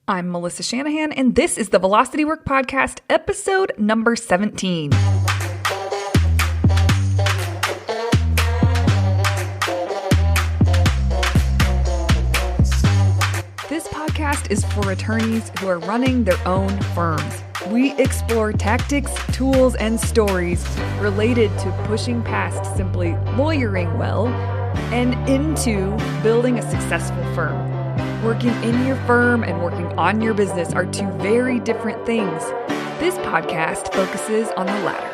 I'm Melissa Shanahan, and this is the Velocity Work Podcast, episode number 17. This podcast is for attorneys who are running their own firms. We explore tactics, tools, and stories related to pushing past simply lawyering well and into building a successful firm. Working in your firm and working on your business are two very different things. This podcast focuses on the latter.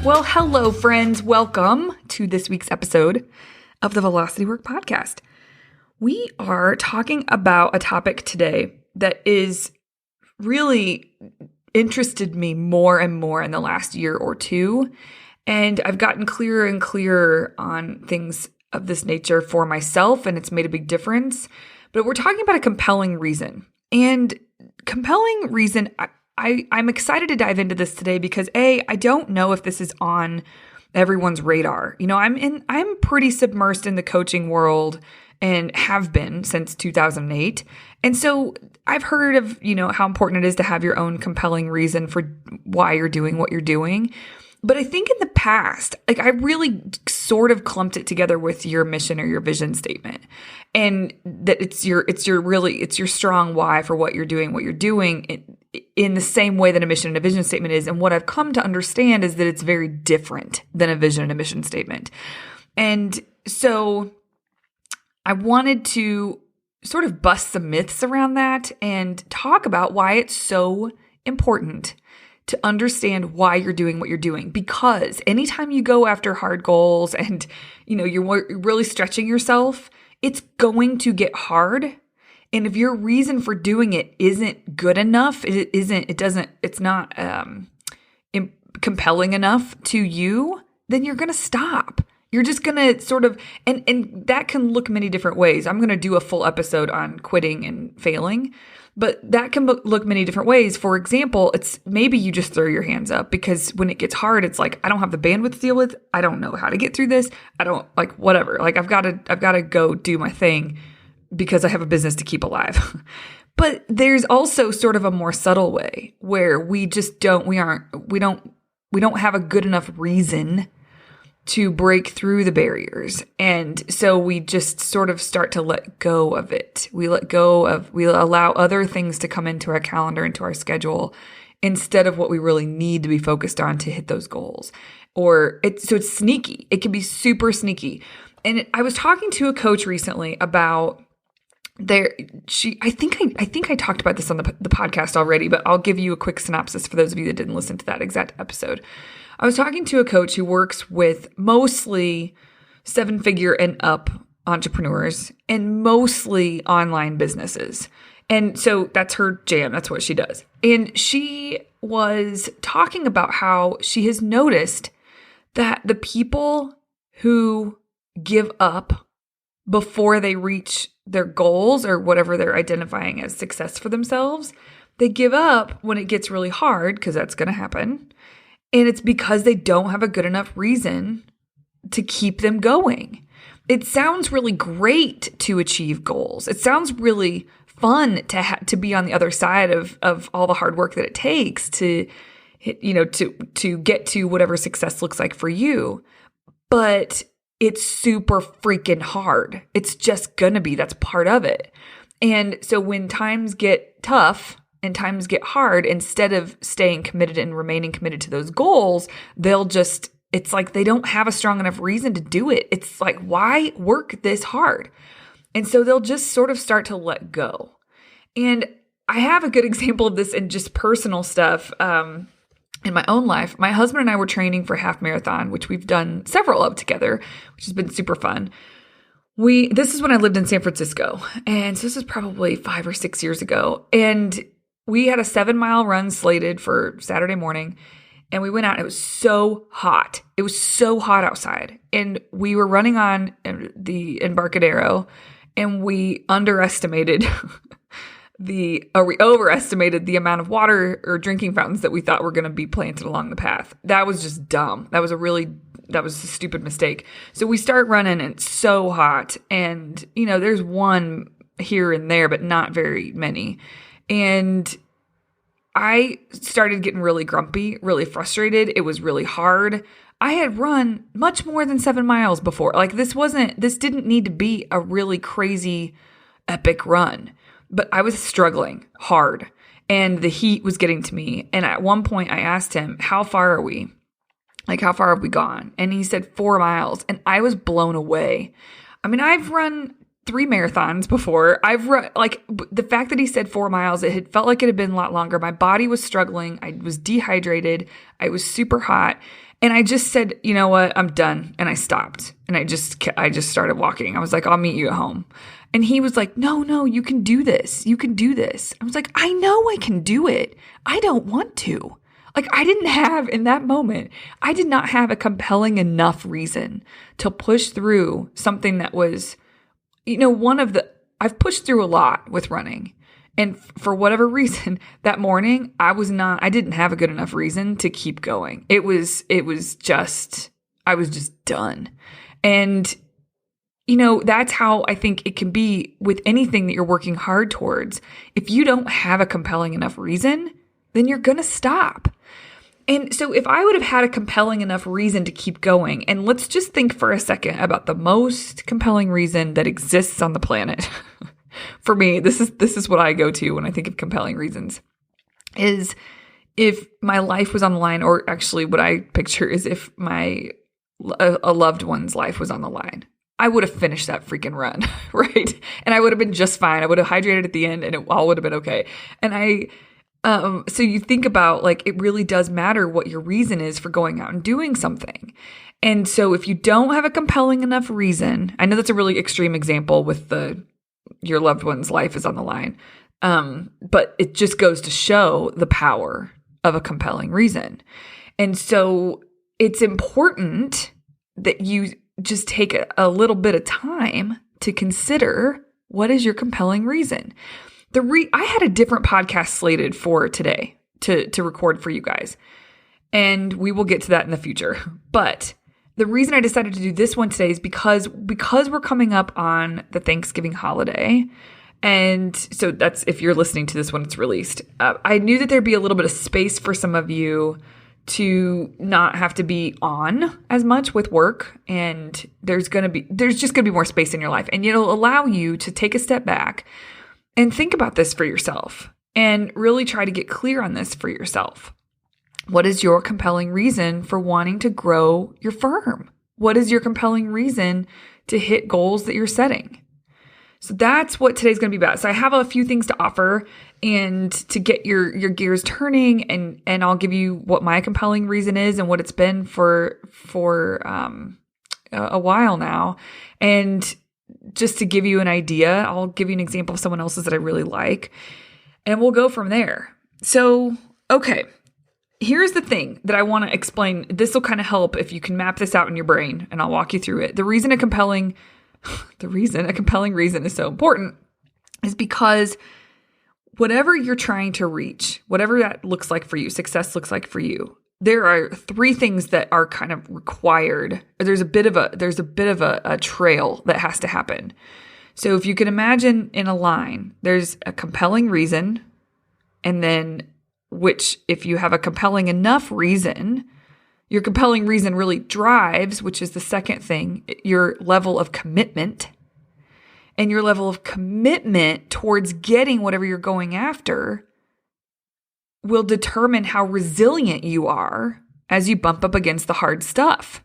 Well, hello, friends. Welcome to this week's episode of the Velocity Work Podcast. We are talking about a topic today that is really interested me more and more in the last year or two. And I've gotten clearer and clearer on things of this nature for myself, and it's made a big difference. But we're talking about a compelling reason. And compelling reason, I'm excited to dive into this today because I don't know if this is on everyone's radar. You know, I'm pretty submersed in the coaching world and have been since 2008. And so I've heard of, how important it is to have your own compelling reason for why you're doing what you're doing. But I think in the past, I really sort of clumped it together with your mission or your vision statement, and that it's your strong why for what you're doing in the same way that a mission and a vision statement is. And what I've come to understand is that it's very different than a vision and a mission statement. And so I wanted to sort of bust some myths around that and talk about why it's so important to understand why you're doing what you're doing. Because anytime you go after hard goals and, you're really stretching yourself, it's going to get hard. And if your reason for doing it isn't good enough, it's not compelling enough to you, then you're going to stop. You're just going to sort of, and that can look many different ways. I'm going to do a full episode on quitting and failing, but that can look many different ways. For example, it's maybe you just throw your hands up because when it gets hard, it's like, I don't have the bandwidth to deal with. I don't know how to get through this. I don't whatever. I've got to go do my thing because I have a business to keep alive. But there's also sort of a more subtle way where we don't have a good enough reason to break through the barriers. And so we just sort of start to let go of it. We allow other things to come into our calendar, into our schedule, instead of what we really need to be focused on to hit those goals. So it's sneaky. It can be super sneaky. And I was talking to a coach recently about I think I talked about this on the podcast already, but I'll give you a quick synopsis for those of you that didn't listen to that exact episode. I was talking to a coach who works with mostly 7-figure and up entrepreneurs and mostly online businesses. And so that's her jam. That's what she does. And she was talking about how she has noticed that the people who give up before they reach their goals or whatever they're identifying as success for themselves, they give up when it gets really hard, because that's going to happen. And it's because they don't have a good enough reason to keep them going. It sounds really great to achieve goals. It sounds really fun to be on the other side of all the hard work that it takes to get to whatever success looks like for you. But it's super freaking hard. It's just gonna be. That's part of it. And so when times get tough and times get hard, instead of staying committed and remaining committed to those goals, it's like they don't have a strong enough reason to do it. It's like, why work this hard? And so they'll just sort of start to let go. And I have a good example of this in just personal stuff in my own life. My husband and I were training for half marathon, which we've done several of together, which has been super fun. This is when I lived in San Francisco. And so this is probably 5 or 6 years ago. And we had a 7-mile run slated for Saturday morning, and we went out. And it was so hot. It was so hot outside, and we were running on the Embarcadero, and we overestimated the amount of water or drinking fountains that we thought were going to be planted along the path. That was just dumb. That was a stupid mistake. So we start running, and it's so hot, and there's one here and there, but not very many. And I started getting really grumpy, really frustrated. It was really hard. I had run much more than 7 miles before. Like this didn't need to be a really crazy epic run, but I was struggling hard and the heat was getting to me. And at one point I asked him, how far are we? Like, how far have we gone? And he said 4 miles. And I was blown away. I mean, I've run 3 marathons before. I've run, like, the fact that he said 4 miles, it had felt like it had been a lot longer. My body was struggling. I was dehydrated. I was super hot. And I just said, you know what? I'm done. And I stopped. And I just started walking. I was like, I'll meet you at home. And he was like, no, you can do this. You can do this. I was like, I know I can do it. I don't want to. Like I didn't have in that moment, I did not have a compelling enough reason to push through something that was, I've pushed through a lot with running. And for whatever reason, that morning, I didn't have a good enough reason to keep going. I was just done. And, that's how I think it can be with anything that you're working hard towards. If you don't have a compelling enough reason, then you're going to stop. And so if I would have had a compelling enough reason to keep going, and let's just think for a second about the most compelling reason that exists on the planet. For me, this is what I go to when I think of compelling reasons, is if my life was on the line, or actually what I picture is if a loved one's life was on the line. I would have finished that freaking run, right? And I would have been just fine. I would have hydrated at the end and it all would have been okay. And so you think about, like, it really does matter what your reason is for going out and doing something. And so if you don't have a compelling enough reason, I know that's a really extreme example with your loved one's life is on the line. But it just goes to show the power of a compelling reason. And so it's important that you just take a little bit of time to consider, what is your compelling reason? I had a different podcast slated for today to record for you guys, and we will get to that in the future. But the reason I decided to do this one today is because we're coming up on the Thanksgiving holiday. And so that's, if you're listening to this when it's released, I knew that there'd be a little bit of space for some of to not have to be on as much with work. And there's just going to be more space in your life, and it'll allow you to take a step back and think about this for yourself and really try to get clear on this for yourself. What is your compelling reason for wanting to grow your firm? What is your compelling reason to hit goals that you're setting? So that's what today's going to be about. So I have a few things to offer and to get your gears turning, and I'll give you what my compelling reason is and what it's been for a while now. And just to give you an idea, I'll give you an example of someone else's that I really like, and we'll go from there. So, okay, here's the thing that I want to explain. This will kind of help if you can map this out in your brain, and I'll walk you through it. The reason a compelling reason is so important is because whatever you're trying to reach, whatever that looks like for you, success looks like for you, there are 3 things that are kind of required. There's a bit of a trail that has to happen. So if you can imagine in a line, there's a compelling reason, and then which, if you have a compelling enough reason, your compelling reason really drives, which is the second thing, your level of commitment. And your level of commitment towards getting whatever you're going after will determine how resilient you are as you bump up against the hard stuff.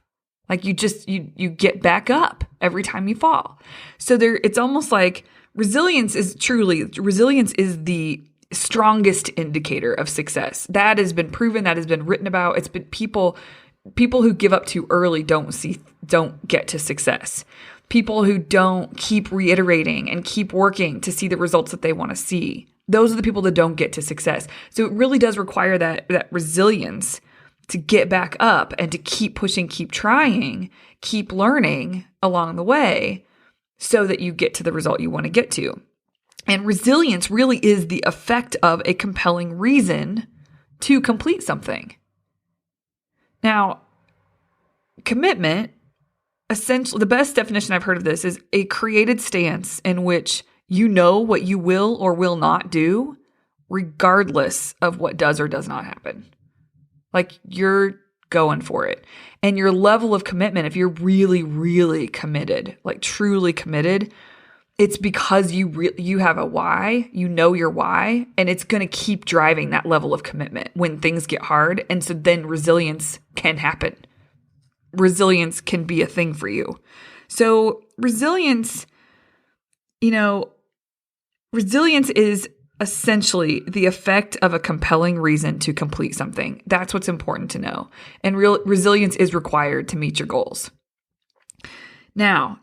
Like you get back up every time you fall. So it's almost like resilience is the strongest indicator of success. That has been proven, that has been written about. It's been people who give up too early don't get to success. People who don't keep reiterating and keep working to see the results that they want to see, those are the people that don't get to success. So it really does require that resilience to get back up and to keep pushing, keep trying, keep learning along the way so that you get to the result you want to get to. And resilience really is the effect of a compelling reason to complete something. Now, commitment, essentially, the best definition I've heard of this is a created stance in which You know what you will or will not do, regardless of what does or does not happen. Like, you're going for it. And your level of commitment, if you're really, really committed, like truly committed, it's because you have a why, you know your why, and it's going to keep driving that level of commitment when things get hard. And so then resilience can happen. Resilience can be a thing for you. So resilience is essentially the effect of a compelling reason to complete something. That's what's important to know. And resilience is required to meet your goals. Now,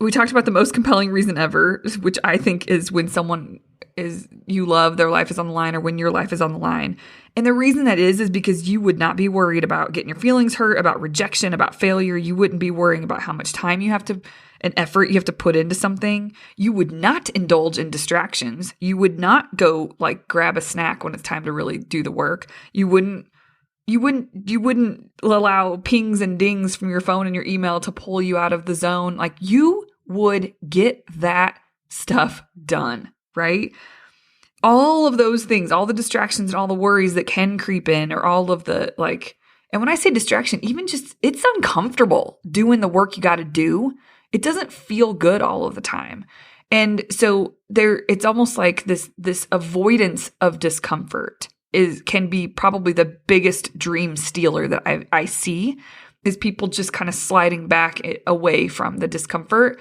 we talked about the most compelling reason ever, which I think is when someone you love, their life is on the line, or when your life is on the line. And the reason that is because you would not be worried about getting your feelings hurt, about rejection, about failure. You wouldn't be worrying about how much time and effort you have to put into something. You would not indulge in distractions. You would not go like grab a snack when it's time to really do the work. You wouldn't allow pings and dings from your phone and your email to pull you out of the zone. Like, you would get that stuff done, right? All of those things, all the distractions and all the worries that can creep in, or all of the and when I say distraction, even just, it's uncomfortable doing the work you got to do. It doesn't feel good all of the time. And so it's almost like this avoidance of discomfort can be probably the biggest dream stealer that I see, is people just kind of sliding back away from the discomfort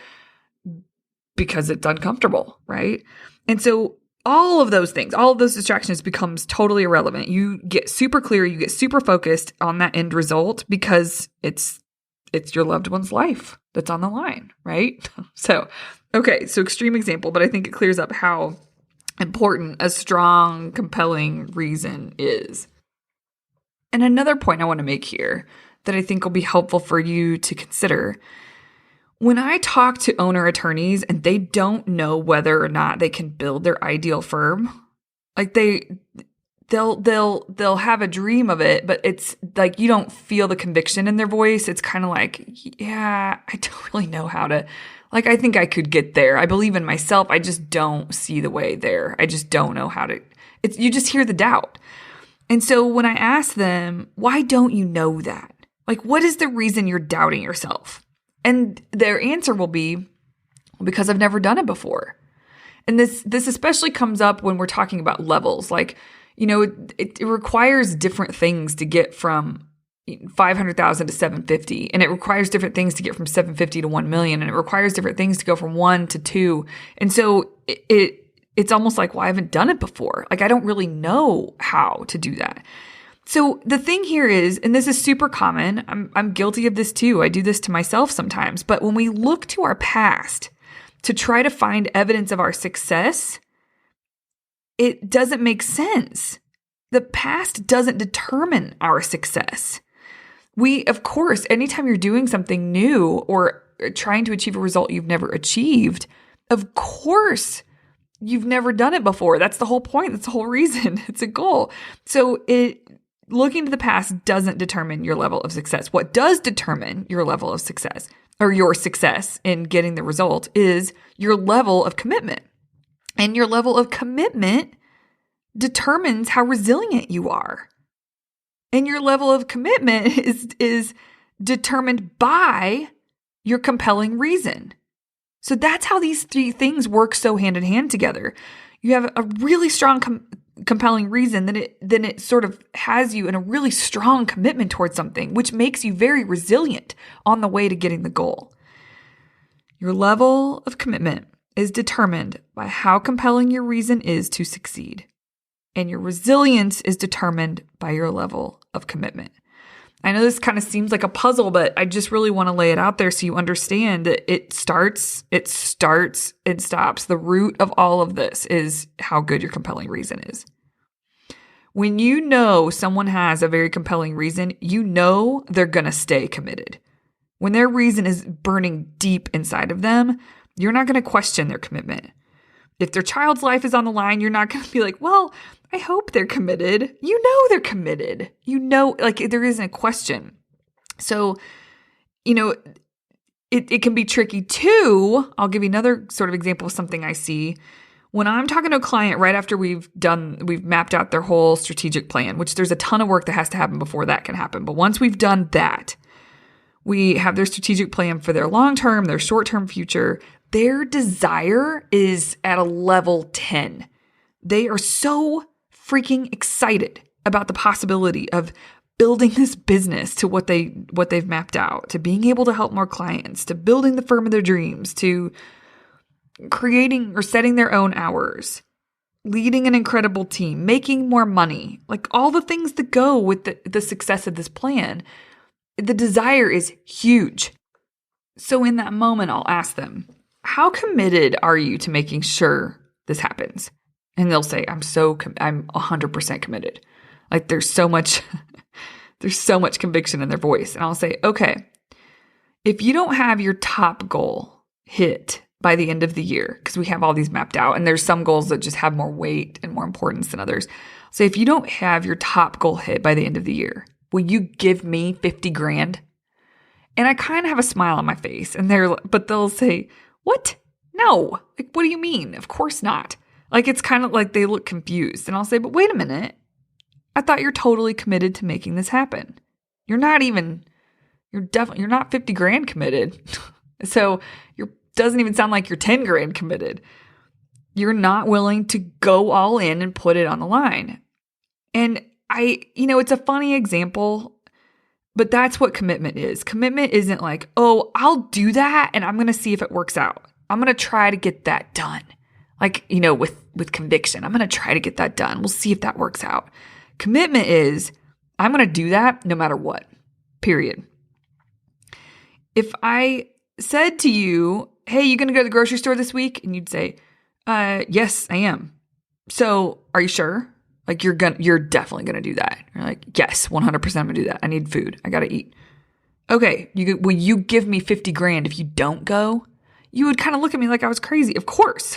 because it's uncomfortable, right? And so all of those things, all of those distractions becomes totally irrelevant. You get super clear, you get super focused on that end result because it's your loved one's life that's on the line, right? So extreme example, but I think it clears up how important a strong, compelling reason is. And another point I want to make here that I think will be helpful for you to consider: when I talk to owner attorneys and they don't know whether or not they can build their ideal firm, like they'll have a dream of it, but it's like you don't feel the conviction in their voice. It's kind of like, yeah, I don't really know how to, I think I could get there. I believe in myself. I just don't see the way there. I just don't know how to. You just hear the doubt. And so when I ask them, why don't you know that? Like, what is the reason you're doubting yourself? And their answer will be, because I've never done it before. And this especially comes up when we're talking about levels. Like, it requires different things to get from 500,000 to 750, and it requires different things to get from 750 to 1 million, and it requires different things to go from 1 to 2. And so it's almost like, well, I haven't done it before. Like, I don't really know how to do that. So the thing here is, and this is super common, I'm guilty of this too. I do this to myself sometimes. But when we look to our past to try to find evidence of our success, it doesn't make sense. The past doesn't determine our success. Of course, anytime you're doing something new or trying to achieve a result you've never achieved, of course, you've never done it before. That's the whole point. That's the whole reason. It's a goal. So looking to the past doesn't determine your level of success. What does determine your level of success, or your success in getting the result, is your level of commitment. And your level of commitment determines how resilient you are. And your level of commitment is determined by your compelling reason. So that's how these three things work so hand in hand together. You have a really strong compelling reason, then it sort of has you in a really strong commitment towards something, which makes you very resilient on the way to getting the goal. Your level of commitment is determined by how compelling your reason is to succeed. And your resilience is determined by your level of commitment. I know this kind of seems like a puzzle, but I just really want to lay it out there so you understand that it starts, it stops. The root of all of this is how good your compelling reason is. When you know someone has a very compelling reason, you know they're going to stay committed. When their reason is burning deep inside of them, you're not going to question their commitment. If their child's life is on the line, you're not going to be like, well, I hope they're committed. You know they're committed. You know, like there isn't a question. So, it can be tricky too. I'll give you another sort of example of something I see. When I'm talking to a client right after we've mapped out their whole strategic plan, which there's a ton of work that has to happen before that can happen. But once we've done that, we have their strategic plan for their long-term, their short-term future. Their desire is at a level 10. They are so freaking excited about the possibility of building this business to what they've mapped out, to being able to help more clients, to building the firm of their dreams, to creating or setting their own hours, leading an incredible team, making more money, like all the things that go with the success of this plan. The desire is huge. So in that moment, I'll ask them, how committed are you to making sure this happens? And they'll say, I'm 100% committed. Like there's so much conviction in their voice. And I'll say, okay, if you don't have your top goal hit by the end of the year, because we have all these mapped out, and there's some goals that just have more weight and more importance than others. So if you don't have your top goal hit by the end of the year, will you give me 50 grand? And I kind of have a smile on my face, and but they'll say, what? No. Like, what do you mean? Of course not. Like, it's kind of like they look confused. And I'll say, but wait a minute. I thought you're totally committed to making this happen. You're not 50 grand committed. So doesn't even sound like you're 10 grand committed. You're not willing to go all in and put it on the line. And it's a funny example, but that's what commitment is. Commitment isn't like, oh, I'll do that and I'm going to see if it works out. I'm going to try to get that done. Like, with conviction, I'm going to try to get that done. We'll see if that works out. Commitment is, I'm going to do that no matter what, period. If I said to you, hey, you going to go to the grocery store this week? And you'd say, yes, I am. So are you sure? Like you're definitely going to do that. You're like, yes, 100% I'm going to do that. I need food. I got to eat. Okay. Will you give me 50 grand if you don't go? You would kind of look at me like I was crazy. Of course.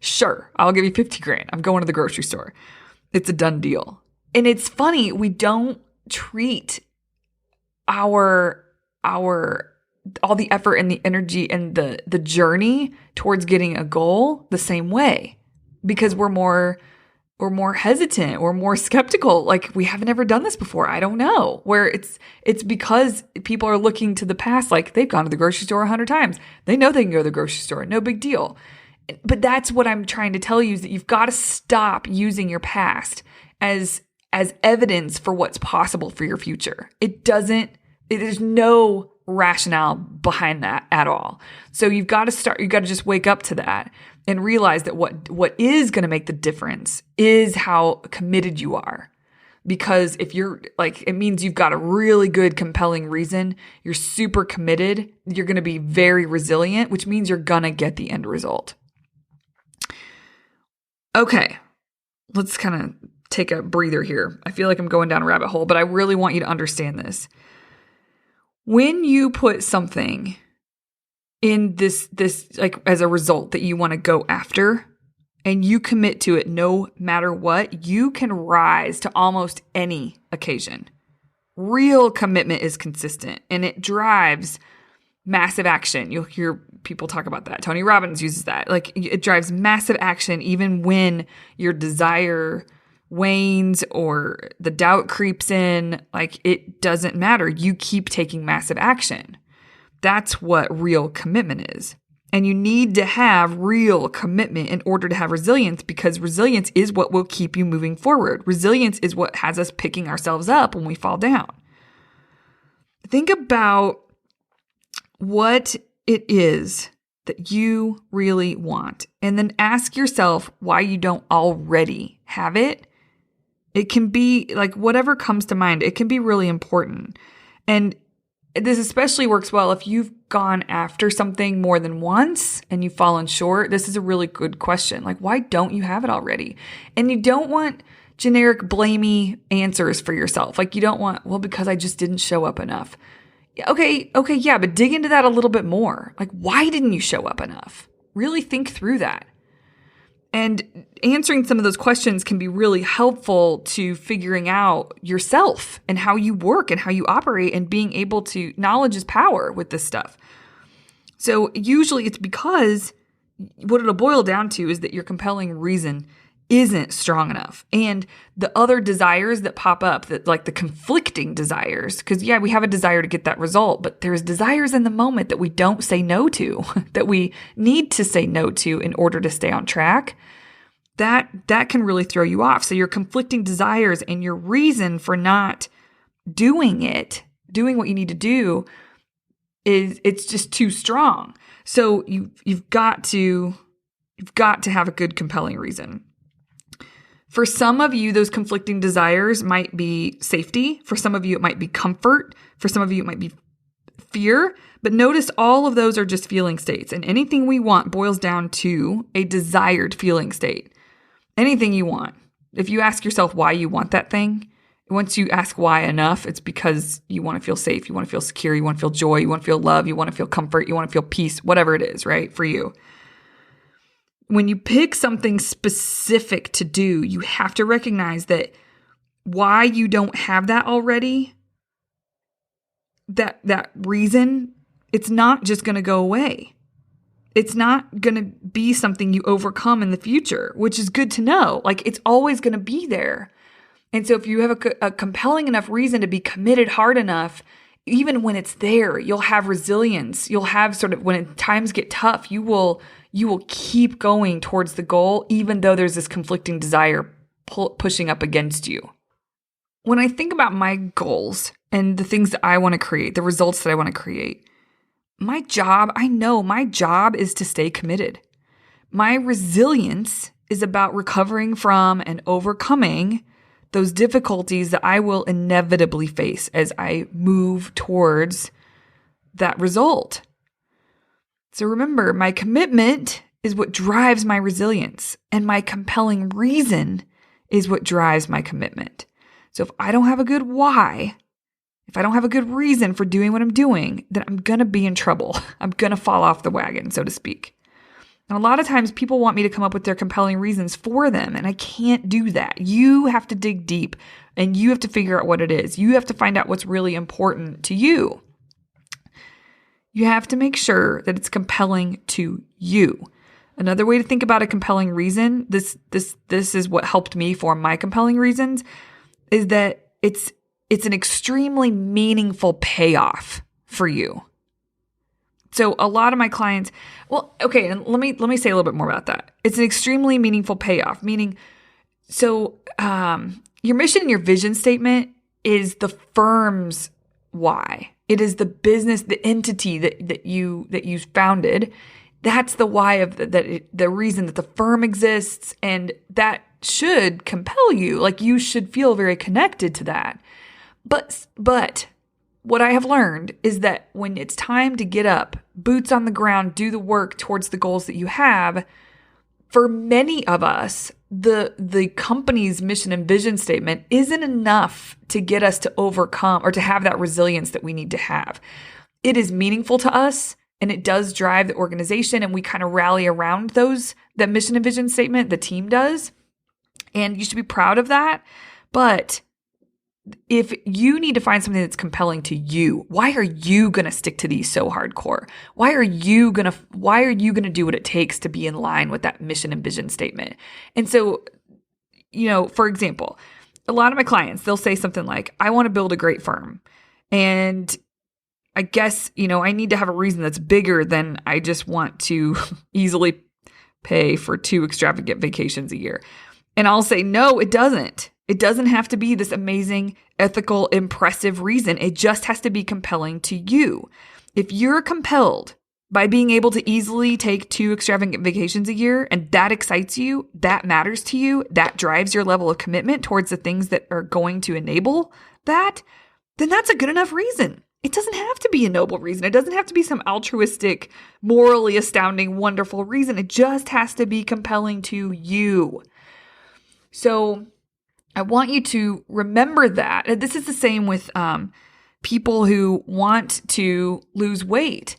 Sure. I'll give you 50 grand. I'm going to the grocery store. It's a done deal. And it's funny. We don't treat our all the effort and the energy and the journey towards getting a goal the same way, because we're more hesitant, we're more skeptical. Like, we haven't ever done this before. I don't know. Where it's because people are looking to the past, like they've gone to the grocery store 100 times. They know they can go to the grocery store. No big deal. But that's what I'm trying to tell you, is that you've got to stop using your past as evidence for what's possible for your future. There's no rationale behind that at all. So you've got to just wake up to that and realize that what is going to make the difference is how committed you are. Because if you're like, it means you've got a really good, compelling reason. You're super committed. You're going to be very resilient, which means you're going to get the end result. Okay, let's kind of take a breather here. I feel like I'm going down a rabbit hole, but I really want you to understand this. When you put something in this like as a result that you want to go after, and you commit to it no matter what, you can rise to almost any occasion. Real commitment is consistent, and it drives massive action. You'll hear people talk about that. Tony Robbins uses that. Like, it drives massive action even when your desire wanes or the doubt creeps in. Like, it doesn't matter. You keep taking massive action. That's what real commitment is. And you need to have real commitment in order to have resilience, because resilience is what will keep you moving forward. Resilience is what has us picking ourselves up when we fall down. Think about what it is that you really want, and then ask yourself why you don't already have it. It can be like whatever comes to mind. It can be really important. And this especially works well if you've gone after something more than once and you've fallen short. This is a really good question. Like, why don't you have it already? And you don't want generic blamey answers for yourself. Like, you don't want, well, because I just didn't show up enough. Okay, yeah, but dig into that a little bit more. Like, why didn't you show up enough? Really think through that. And answering some of those questions can be really helpful to figuring out yourself and how you work and how you operate, and being able to, knowledge is power with this stuff. So usually it's because what it'll boil down to is that your compelling reason isn't strong enough. And the other desires that pop up, that like the conflicting desires, because yeah, we have a desire to get that result, but there's desires in the moment that we don't say no to, that we need to say no to in order to stay on track. That can really throw you off. So your conflicting desires and your reason for not doing what you need to do, it's just too strong. So you've got to have a good compelling reason. For some of you, those conflicting desires might be safety. For some of you, it might be comfort. For some of you, it might be fear. But notice all of those are just feeling states. And anything we want boils down to a desired feeling state. Anything you want. If you ask yourself why you want that thing, once you ask why enough, it's because you want to feel safe, you want to feel secure, you want to feel joy, you want to feel love, you want to feel comfort, you want to feel peace, whatever it is, right, for you. When you pick something specific to do, you have to recognize that why you don't have that already, that reason, it's not just going to go away. It's not going to be something you overcome in the future, which is good to know. Like, it's always going to be there. And so if you have a compelling enough reason to be committed hard enough, even when it's there, you'll have resilience. You'll have sort of, when times get tough, you will keep going towards the goal, even though there's this conflicting desire pushing up against you. When I think about my goals and the things that I want to create, the results that I want to create, I know my job is to stay committed. My resilience is about recovering from and overcoming those difficulties that I will inevitably face as I move towards that result. So remember, my commitment is what drives my resilience, and my compelling reason is what drives my commitment. So if I don't have a good why, if I don't have a good reason for doing what I'm doing, then I'm going to be in trouble. I'm going to fall off the wagon, so to speak. And a lot of times people want me to come up with their compelling reasons for them, and I can't do that. You have to dig deep, and you have to figure out what it is. You have to find out what's really important to you. You have to make sure that it's compelling to you. Another way to think about a compelling reason, this is what helped me form my compelling reasons, is that it's an extremely meaningful payoff for you. So a lot of my clients, and let me say a little bit more about that. It's an extremely meaningful payoff, meaning, so your mission and your vision statement is the firm's why. It is the business, the entity that you founded. That's the why of the reason that the firm exists, and that should compel you. Like, you should feel very connected to that. But what I have learned is that when it's time to get up, boots on the ground, do the work towards the goals that you have, for many of us, the company's mission and vision statement isn't enough to get us to overcome or to have that resilience that we need to have. It is meaningful to us, and it does drive the organization, and we kind of rally around that mission and vision statement, the team does, and you should be proud of that. But if you need to find something that's compelling to you, why are you going to stick to these so hardcore? Why are you going to do what it takes to be in line with that mission and vision statement? And so, for example, a lot of my clients, they'll say something like, I want to build a great firm. And I guess, I need to have a reason that's bigger than I just want to easily pay for 2 extravagant vacations a year. And I'll say, no, it doesn't. It doesn't have to be this amazing, ethical, impressive reason. It just has to be compelling to you. If you're compelled by being able to easily take 2 extravagant vacations a year, and that excites you, that matters to you, that drives your level of commitment towards the things that are going to enable that, then that's a good enough reason. It doesn't have to be a noble reason. It doesn't have to be some altruistic, morally astounding, wonderful reason. It just has to be compelling to you. So I want you to remember that. And this is the same with people who want to lose weight.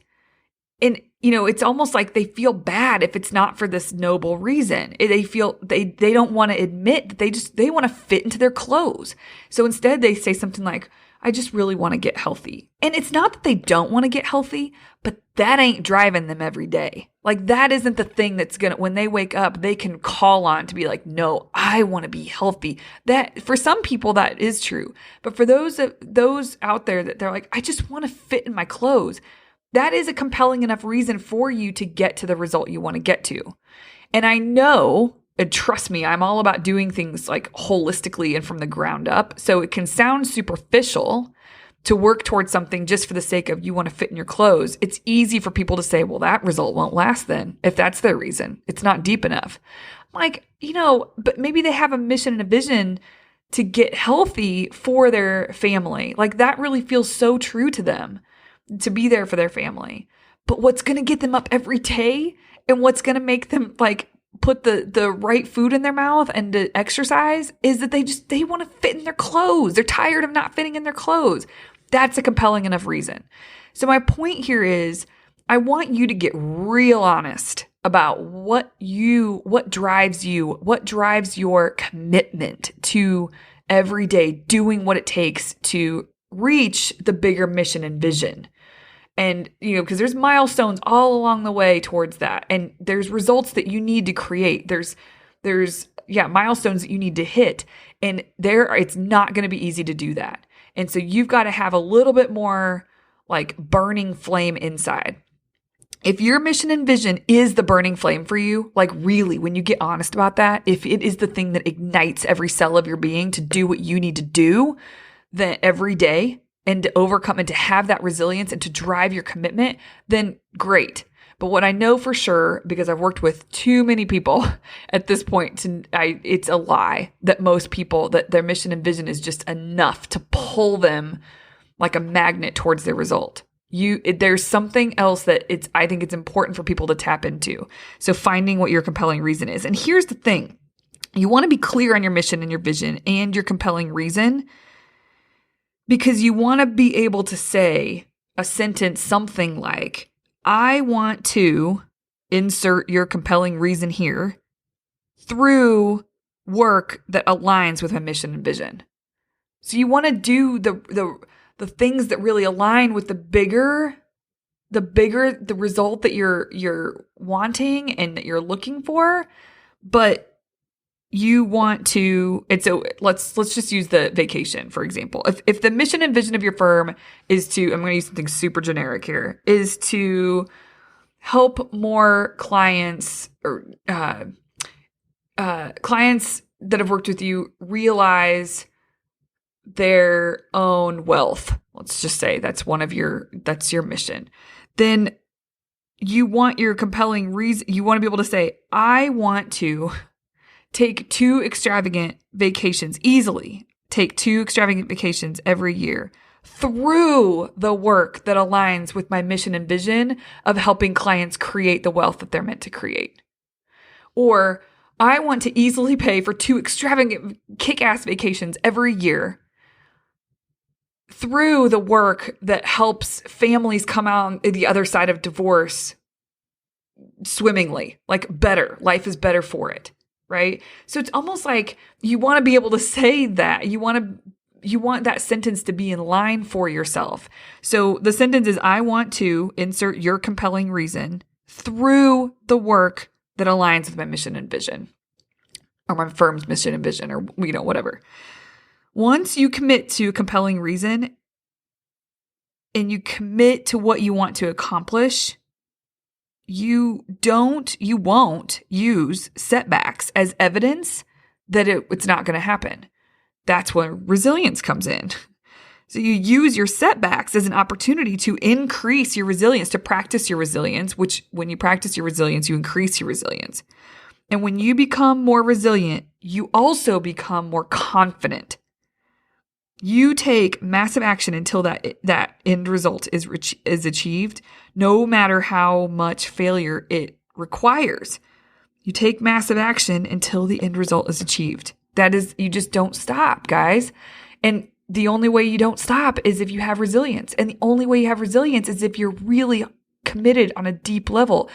And, it's almost like they feel bad if it's not for this noble reason. They feel they don't want to admit that they want to fit into their clothes. So instead they say something like, I just really want to get healthy. And it's not that they don't want to get healthy, but that ain't driving them every day. Like that isn't the thing that's going to, when they wake up, they can call on to be like, no, I want to be healthy. That for some people that is true. But for those out there that they're like, I just want to fit in my clothes. That is a compelling enough reason for you to get to the result you want to get to. And I know, and trust me, I'm all about doing things like holistically and from the ground up. So it can sound superficial to work towards something just for the sake of you want to fit in your clothes. It's easy for people to say, well, that result won't last then, if that's their reason. It's not deep enough. I'm like, but maybe they have a mission and a vision to get healthy for their family. Like that really feels so true to them, to be there for their family. But what's going to get them up every day and what's going to make them like put the right food in their mouth and to exercise is that they want to fit in their clothes. They're tired of not fitting in their clothes. That's a compelling enough reason. So my point here is I want you to get real honest about what drives you, what drives your commitment to every day doing what it takes to reach the bigger mission and vision. And, because there's milestones all along the way towards that. And there's results that you need to create. There's milestones that you need to hit. And it's not going to be easy to do that. And so you've got to have a little bit more like burning flame inside. If your mission and vision is the burning flame for you, like really, when you get honest about that, if it is the thing that ignites every cell of your being to do what you need to do, then every day, and to overcome and to have that resilience and to drive your commitment, then great. But what I know for sure, because I've worked with too many people at this point, it's a lie that most people, that their mission and vision is just enough to pull them like a magnet towards their result. There's something else that I think it's important for people to tap into. So finding what your compelling reason is. And here's the thing. You want to be clear on your mission and your vision and your compelling reason, because you want to be able to say a sentence, something like, I want to insert your compelling reason here through work that aligns with my mission and vision. So you want to do the things that really align with the bigger the result that you're wanting and that you're looking for, but you want to, let's just use the vacation, for example. If the mission and vision of your firm is to, I'm going to use something super generic here, is to help more clients or clients that have worked with you realize their own wealth. Let's just say that's your mission. Then you want your compelling reason, you want to be able to say, I want to take 2 extravagant vacations easily. Take 2 extravagant vacations every year through the work that aligns with my mission and vision of helping clients create the wealth that they're meant to create. Or I want to easily pay for 2 extravagant kick-ass vacations every year through the work that helps families come out the other side of divorce swimmingly, like better. Life is better for it. Right? So it's almost like you want to be able to say that. You want that sentence to be in line for yourself. So the sentence is, I want to insert your compelling reason through the work that aligns with my mission and vision, or my firm's mission and vision, or whatever. Once you commit to a compelling reason and you commit to what you want to accomplish, you won't use setbacks as evidence that it's not going to happen. That's where resilience comes in. So you use your setbacks as an opportunity to increase your resilience, to practice your resilience, which when you practice your resilience, you increase your resilience. And when you become more resilient, you also become more confident. You take massive action until that end result is achieved, no matter how much failure it requires. You take massive action until the end result is achieved. That is, you just don't stop, guys. And the only way you don't stop is if you have resilience. And the only way you have resilience is if you're really committed on a deep level.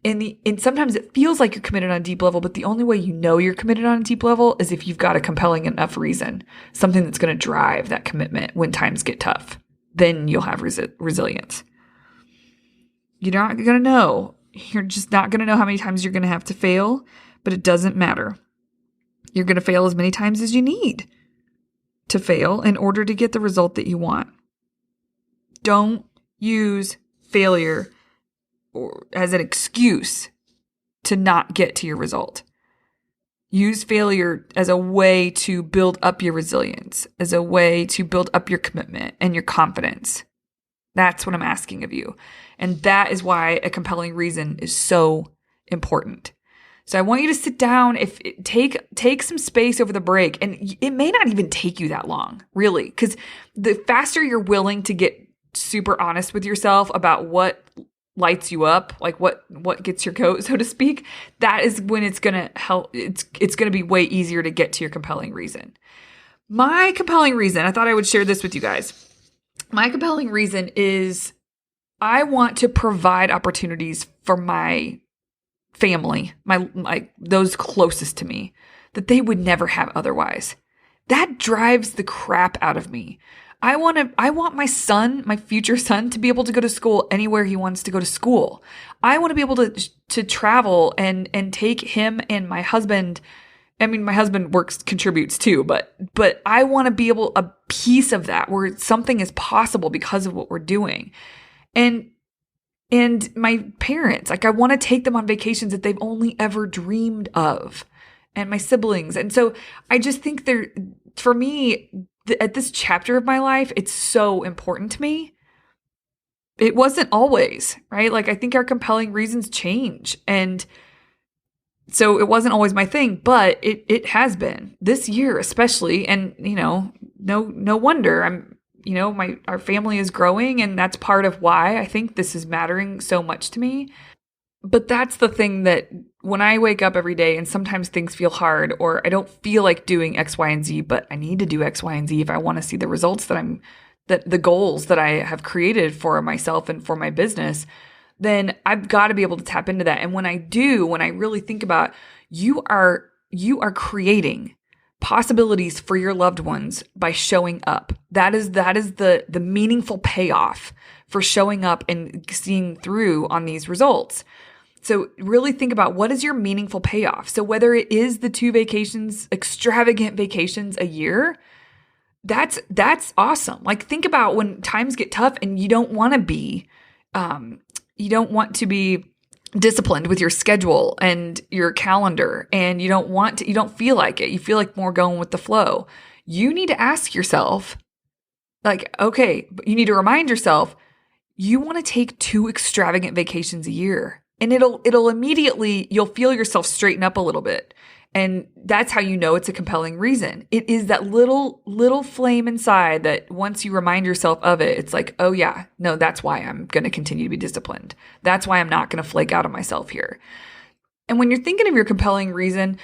And sometimes it feels like you're committed on a deep level, but the only way you know you're committed on a deep level is if you've got a compelling enough reason, something that's going to drive that commitment when times get tough. Then you'll have resilience. You're not going to know. You're just not going to know how many times you're going to have to fail, but it doesn't matter. You're going to fail as many times as you need to fail in order to get the result that you want. Don't use failure as an excuse to not get to your result. Use failure as a way to build up your resilience, as a way to build up your commitment and your confidence. That's what I'm asking of you. And that is why a compelling reason is so important. So I want you to sit down, take some space over the break, and it may not even take you that long, really, because the faster you're willing to get super honest with yourself about what lights you up, like what gets your goat, so to speak, that is when it's going to help. It's going to be way easier to get to your compelling reason. My compelling reason, I thought I would share this with you guys. My compelling reason is I want to provide opportunities for my family, my those closest to me, that they would never have otherwise. That drives the crap out of me. I want my son, my future son, to be able to go to school anywhere he wants to go to school. I want to be able to travel and take him and my husband. I mean, my husband contributes too, but I want to be able a piece of that where something is possible because of what we're doing. And my parents, like I want to take them on vacations that they've only ever dreamed of, and my siblings. And so I just think for me, at this chapter of my life, it's so important to me. It wasn't always, right? Like I think our compelling reasons change. And so it wasn't always my thing, but it has been this year, especially. And, no wonder our family is growing, and that's part of why I think this is mattering so much to me. But that's the thing that when I wake up every day and sometimes things feel hard or I don't feel like doing X, Y, and Z, but I need to do X, Y, and Z if I want to see the results that the goals that I have created for myself and for my business, then I've got to be able to tap into that. And when I really think about you are creating possibilities for your loved ones by showing up. That is the meaningful payoff for showing up and seeing through on these results. So really think about what is your meaningful payoff. So whether it is the 2 vacations, extravagant vacations a year, that's awesome. Like think about when times get tough and you don't want to be disciplined with your schedule and your calendar, and you don't feel like it. You feel like more going with the flow. You need to ask yourself, like, okay, you need to remind yourself, you want to take 2 extravagant vacations a year. And it'll immediately, you'll feel yourself straighten up a little bit. And that's how you know it's a compelling reason. It is that little flame inside that once you remind yourself of it, it's like, oh yeah, no, that's why I'm going to continue to be disciplined. That's why I'm not going to flake out on myself here. And when you're thinking of your compelling reason,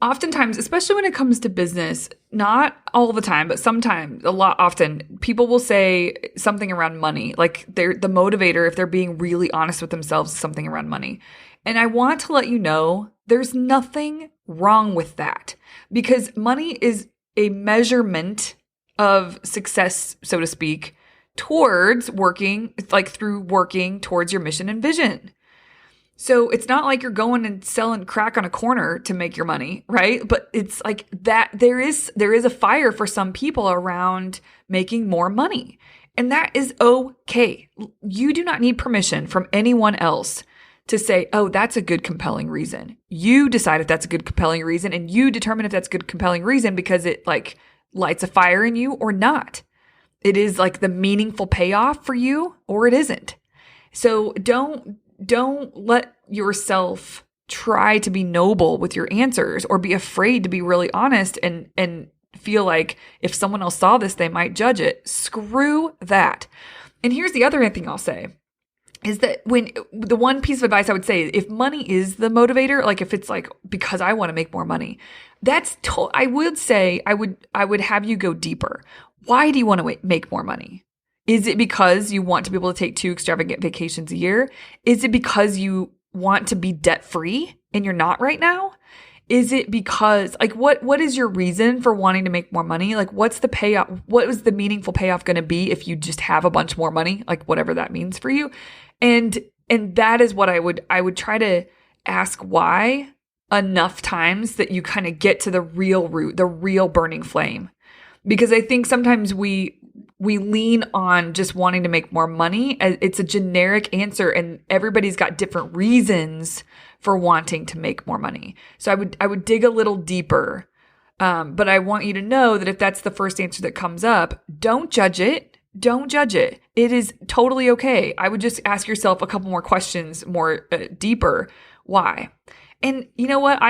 oftentimes, especially when it comes to business, not all the time, but sometimes, often, people will say something around money. Like the motivator, if they're being really honest with themselves, is something around money. And I want to let you know there's nothing wrong with that, because money is a measurement of success, so to speak, towards working towards your mission and vision. So it's not like you're going and selling crack on a corner to make your money, right? But it's like that there is a fire for some people around making more money. And that is okay. You do not need permission from anyone else to say, oh, that's a good compelling reason. You decide if that's a good compelling reason, and you determine if that's a good compelling reason because it like lights a fire in you or not. It is like the meaningful payoff for you or it isn't. So don't let yourself try to be noble with your answers or be afraid to be really honest and feel like if someone else saw this, they might judge it. Screw that. And here's the other thing I'll say is that when the one piece of advice I would say, if money is the motivator, like if it's like, because I want to make more money, I would say, I would have you go deeper. Why do you want to make more money? Is it because you want to be able to take 2 extravagant vacations a year? Is it because you want to be debt free and you're not right now? Is it because like what is your reason for wanting to make more money? Like what's the payoff? What is the meaningful payoff going to be if you just have a bunch more money? Like whatever that means for you. And that is what I would try to ask why enough times that you kind of get to the real root, the real burning flame. Because I think sometimes we lean on just wanting to make more money. It's a generic answer and everybody's got different reasons for wanting to make more money. So I would dig a little deeper. But I want you to know that if that's the first answer that comes up, don't judge it. Don't judge it. It is totally okay. I would just ask yourself a couple more questions more deeper. Why? And you know what?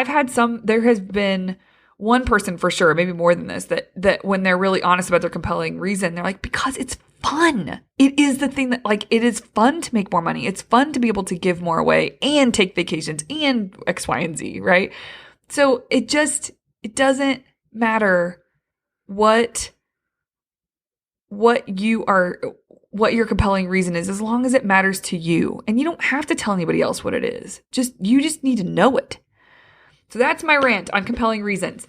There has been one person for sure, maybe more than this, that when they're really honest about their compelling reason, they're like, because it's fun. It is the thing that like, it is fun to make more money. It's fun to be able to give more away and take vacations and X, Y, and Z, right? So it doesn't matter what your compelling reason is, as long as it matters to you. And you don't have to tell anybody else what it is. You just need to know it. So that's my rant on compelling reasons.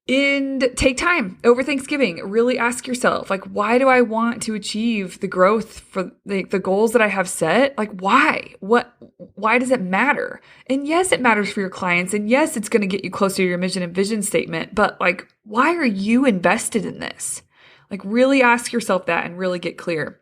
And take time over Thanksgiving. Really ask yourself, like, why do I want to achieve the growth for the goals that I have set? Like, why? Why does it matter? And yes, it matters for your clients. And yes, it's going to get you closer to your mission and vision statement. But like, why are you invested in this? Like, really ask yourself that and really get clear.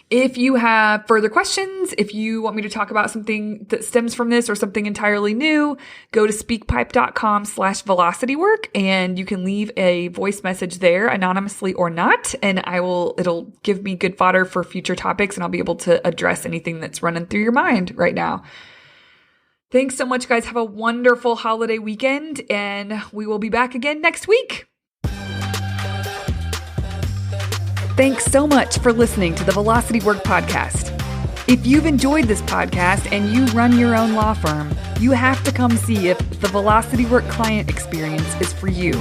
If you have further questions, if you want me to talk about something that stems from this or something entirely new, go to speakpipe.com/velocitywork and you can leave a voice message there anonymously or not. And it'll give me good fodder for future topics and I'll be able to address anything that's running through your mind right now. Thanks so much, guys. Have a wonderful holiday weekend and we will be back again next week. Thanks so much for listening to the Velocity Work Podcast. If you've enjoyed this podcast and you run your own law firm, you have to come see if the Velocity Work client experience is for you.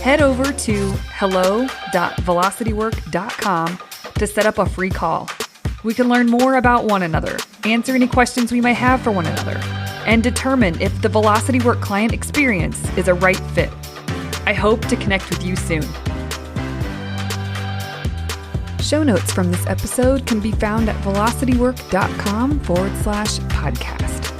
Head over to hello.velocitywork.com to set up a free call. We can learn more about one another, answer any questions we may have for one another, and determine if the Velocity Work client experience is a right fit. I hope to connect with you soon. Show notes from this episode can be found at velocitywork.com/podcast.